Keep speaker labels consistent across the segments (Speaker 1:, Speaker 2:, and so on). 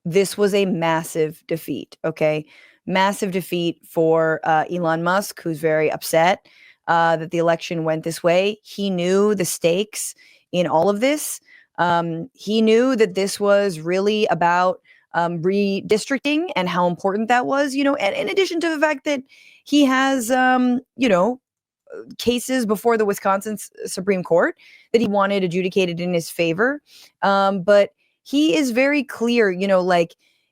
Speaker 1: this was a massive defeat, okay? Massive defeat for Elon Musk, who's very upset that the election went this way. He knew the stakes in all of this. He knew that this was really about redistricting and how important that was, and in addition to the fact that he has, cases before the Wisconsin Supreme Court that he wanted adjudicated in his favor. But he is very clear,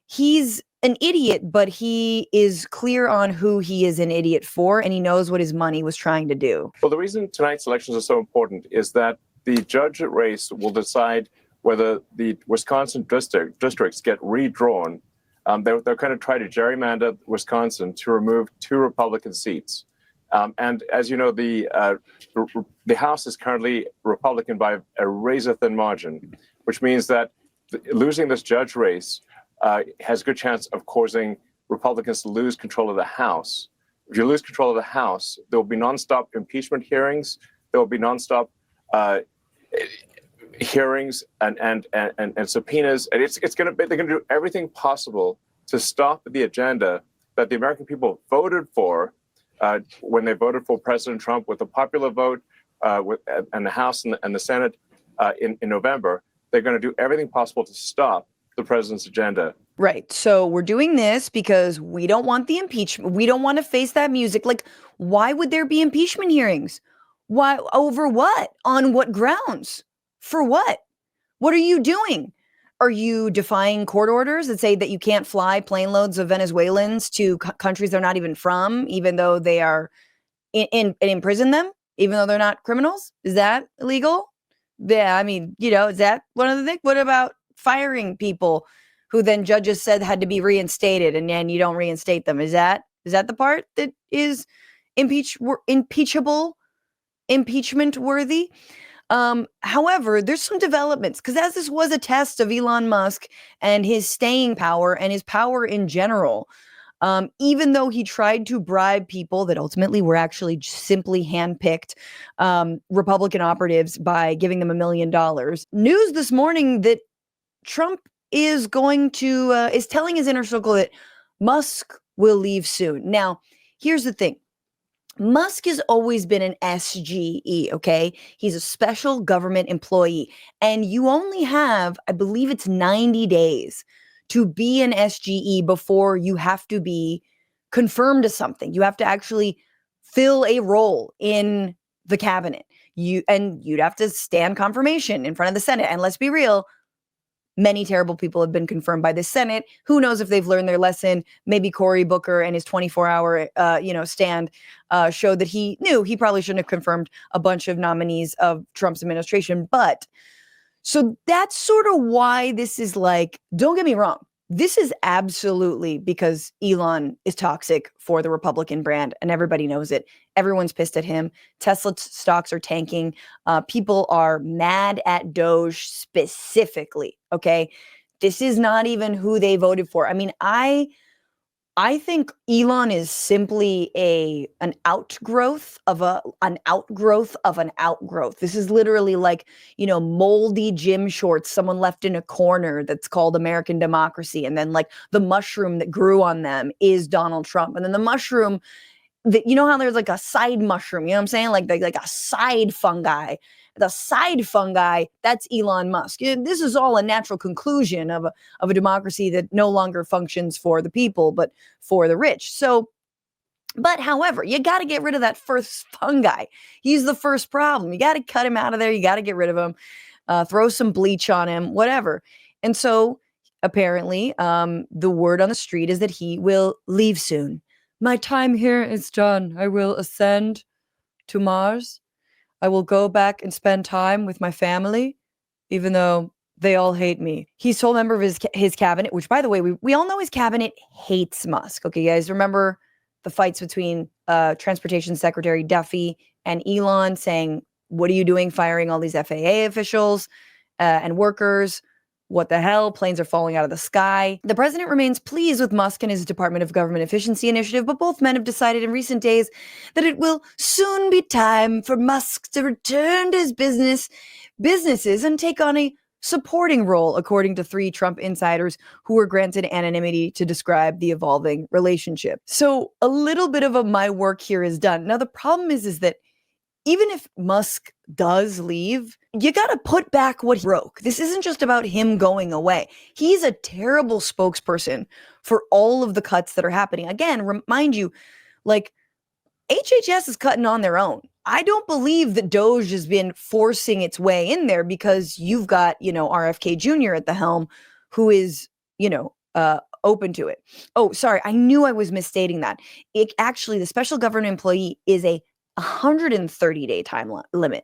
Speaker 1: he's an idiot, but he is clear on who he is an idiot for, and he knows what his money was trying to do.
Speaker 2: Well, the reason tonight's elections are so important is that the judge race will decide whether the Wisconsin districts get redrawn. They're going to try to gerrymander Wisconsin to remove 2 Republican seats. And as you know, the House is currently Republican by a razor-thin margin, which means that losing this judge race has a good chance of causing Republicans to lose control of the House. If you lose control of the House, there will be nonstop impeachment hearings. There will be nonstop hearings and subpoenas. And they're going to do everything possible to stop the agenda that the American people voted for when they voted for President Trump with a popular vote and the House and the Senate in November. They're going to do everything possible to stop the president's agenda.
Speaker 1: Right. So we're doing this because we don't want the impeachment. We don't want to face that music. Like, why would there be impeachment hearings? Why? Over what? On what grounds? For what? What are you doing? Are you defying court orders that say that you can't fly plane loads of Venezuelans to countries they're not even from, even though they are and imprison them, even though they're not criminals? Is that illegal? Yeah, I mean, is that one of the things? What about firing people who then judges said had to be reinstated, and then you don't reinstate them? Is that the part that is impeachable, impeachment worthy? However, there's some developments, because as this was a test of Elon Musk and his staying power and his power in general, even though he tried to bribe people that ultimately were actually simply handpicked Republican operatives by giving them $1 million. News this morning that Trump is telling his inner circle that Musk will leave soon. Now, here's the thing. Musk has always been an SGE, okay? He's a special government employee. And you only have, I believe it's 90 days to be an SGE before you have to be confirmed to something. You have to actually fill a role in the cabinet. You'd have to stand confirmation in front of the Senate. And let's be real, many terrible people have been confirmed by the Senate. Who knows if they've learned their lesson? Maybe Cory Booker and his 24-hour, stand showed that he knew he probably shouldn't have confirmed a bunch of nominees of Trump's administration. But so that's sort of why this is like, don't get me wrong. This is absolutely because Elon is toxic for the Republican brand, and everybody knows it. Everyone's pissed at him. Tesla stocks are tanking. People are mad at DOGE specifically. Okay, this is not even who they voted for. I mean, I think Elon is simply an outgrowth of an outgrowth of an outgrowth. This is literally like, moldy gym shorts someone left in a corner that's called American democracy. And then like the mushroom that grew on them is Donald Trump. And then the mushroom that, how there's like a side mushroom, you know what I'm saying? Like a side fungi. The side fungi, that's Elon Musk. This is all a natural conclusion of a democracy that no longer functions for the people, but for the rich. So, but however, you got to get rid of that first fungi. He's the first problem. You got to cut him out of there. You got to get rid of him, throw some bleach on him, whatever. And so apparently the word on the street is that he will leave soon. My time here is done. I will ascend to Mars. I will go back and spend time with my family, even though they all hate me. He's sole member of his cabinet, which, by the way, we all know his cabinet hates Musk. Okay, guys, remember the fights between Transportation Secretary Duffy and Elon saying, what are you doing firing all these FAA officials and workers? What the hell? Planes are falling out of the sky. The president remains pleased with Musk and his Department of Government Efficiency initiative, but both men have decided in recent days that it will soon be time for Musk to return to his businesses and take on a supporting role, according to 3 Trump insiders who were granted anonymity to describe the evolving relationship. So a little bit of my work here is done. Now, the problem is that even if Musk does leave, you got to put back what he broke. This isn't just about him going away. He's a terrible spokesperson for all of the cuts that are happening. Again, remind you, like, HHS is cutting on their own. I don't believe that DOGE has been forcing its way in there because you've got, RFK Jr. at the helm who is, open to it. Oh, sorry. I knew I was misstating that. It actually, the special government employee is a 130-day time limit.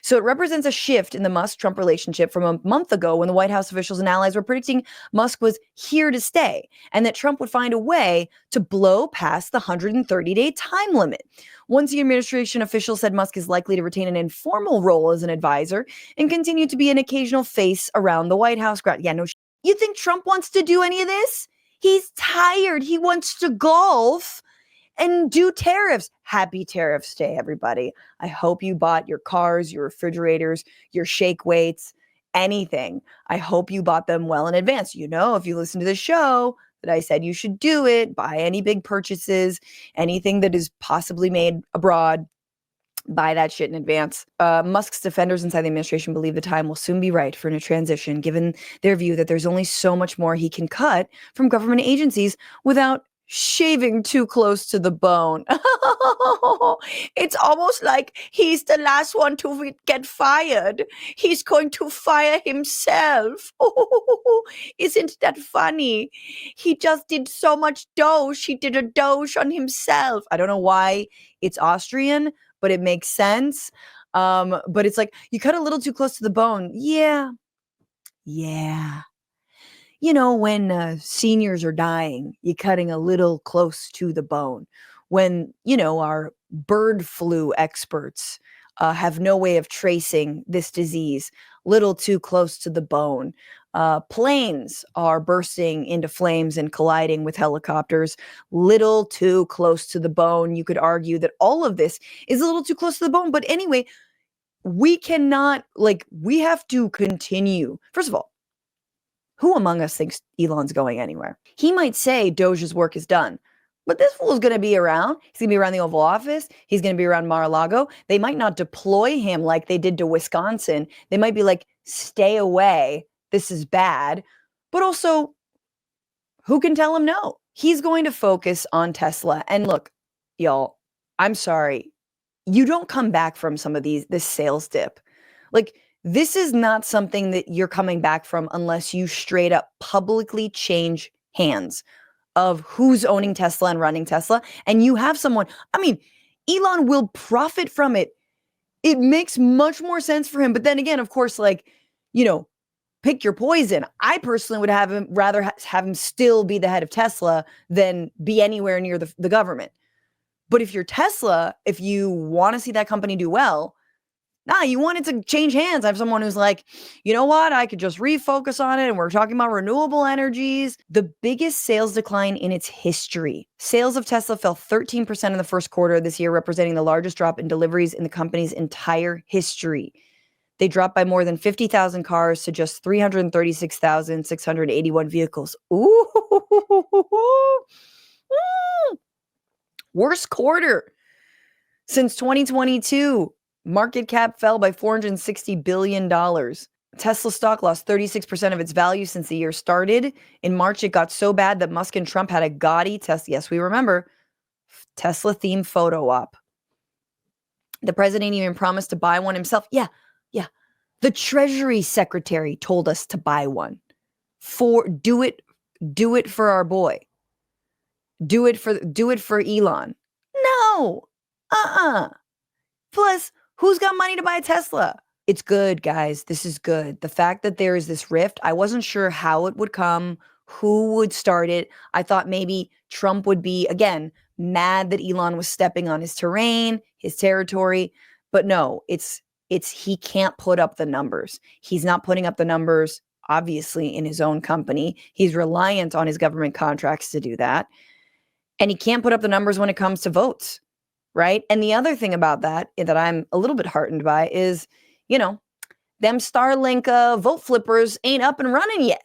Speaker 1: So it represents a shift in the Musk-Trump relationship from a month ago when the White House officials and allies were predicting Musk was here to stay and that Trump would find a way to blow past the 130-day time limit. One senior administration official said Musk is likely to retain an informal role as an advisor and continue to be an occasional face around the White House. Yeah, no, you think Trump wants to do any of this? He's tired. He wants to golf and do tariffs. Happy Tariffs Day, everybody. I hope you bought your cars, your refrigerators, your shake weights, anything. I hope you bought them well in advance. If you listen to the show that I said you should do it, buy any big purchases, anything that is possibly made abroad, buy that shit in advance. Musk's defenders inside the administration believe the time will soon be right for a transition, given their view that there's only so much more he can cut from government agencies without shaving too close to the bone. It's almost like he's the last one to get fired. He's going to fire himself. Isn't that funny? He just did so much doge. He did a doge on himself. I don't know why it's Austrian, but it makes sense. But it's like, you cut a little too close to the bone. Yeah. When seniors are dying, you're cutting a little close to the bone. When, our bird flu experts have no way of tracing this disease, little too close to the bone. Planes are bursting into flames and colliding with helicopters, little too close to the bone. You could argue that all of this is a little too close to the bone. But anyway, we cannot, we have to continue. First of all, who among us thinks Elon's going anywhere? He might say Doge's work is done, but this fool's going to be around. He's going to be around the Oval Office. He's going to be around Mar-a-Lago. They might not deploy him like they did to Wisconsin. They might be like, stay away. This is bad. But also, who can tell him no? He's going to focus on Tesla. And look, y'all, I'm sorry. You don't come back from some of this sales dip. This is not something that you're coming back from unless you straight up publicly change hands of who's owning Tesla and running Tesla. And you have someone, Elon will profit from it. It makes much more sense for him. But then again, of course, pick your poison. I personally would rather have him still be the head of Tesla than be anywhere near the government. But if you're Tesla, if you want to see that company do well, you want it to change hands. I have someone who's like, you know what? I could just refocus on it. And we're talking about renewable energies. The biggest sales decline in its history. Sales of Tesla fell 13% in the first quarter of this year, representing the largest drop in deliveries in the company's entire history. They dropped by more than 50,000 cars to just 336,681 vehicles. Ooh. Worst quarter since 2022. Market cap fell by $460 billion. Tesla stock lost 36% of its value since the year started. In March, it got so bad that Musk and Trump had a gaudy yes, we remember, Tesla-themed photo op. The president even promised to buy one himself. Yeah. The Treasury Secretary told us to buy one. Do it for our boy. Do it for Elon. No. Plus, who's got money to buy a Tesla? It's good, guys. This is good. The fact that there is this rift, I wasn't sure how it would come, who would start it. I thought maybe Trump would be, again, mad that Elon was stepping on his terrain, his territory. But no, it's he can't put up the numbers. He's not putting up the numbers, obviously, in his own company. He's reliant on his government contracts to do that. And he can't put up the numbers when it comes to votes. Right. And the other thing about that I'm a little bit heartened by is, them Starlink vote flippers ain't up and running yet.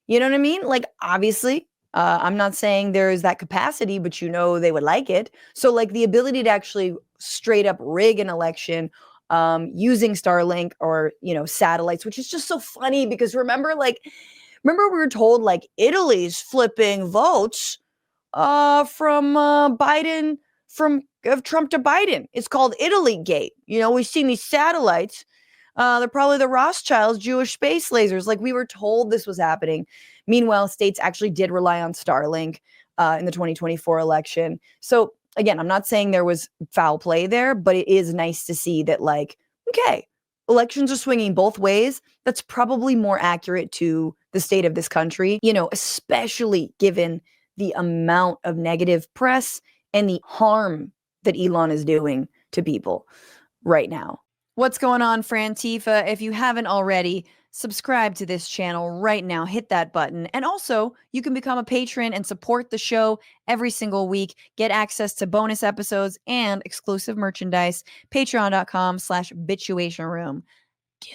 Speaker 1: You know what I mean? Like, obviously, I'm not saying there is that capacity, but they would like it. So, like, the ability to actually straight up rig an election using Starlink or, satellites, which is just so funny because remember we were told like Italy's flipping votes from Biden, of Trump to Biden. It's called Italy Gate. We've seen these satellites. They're probably the Rothschilds' Jewish space lasers. Like, we were told this was happening. Meanwhile, states actually did rely on Starlink in the 2024 election. So again, I'm not saying there was foul play there, but it is nice to see that, like, okay, elections are swinging both ways. That's probably more accurate to the state of this country, especially given the amount of negative press and the harm that Elon is doing to people right now. What's going on, Frantifa? If you haven't already, subscribe to this channel right now. Hit that button. And also, you can become a patron and support the show every single week. Get access to bonus episodes and exclusive merchandise. Patreon.com/bitchuation room. Do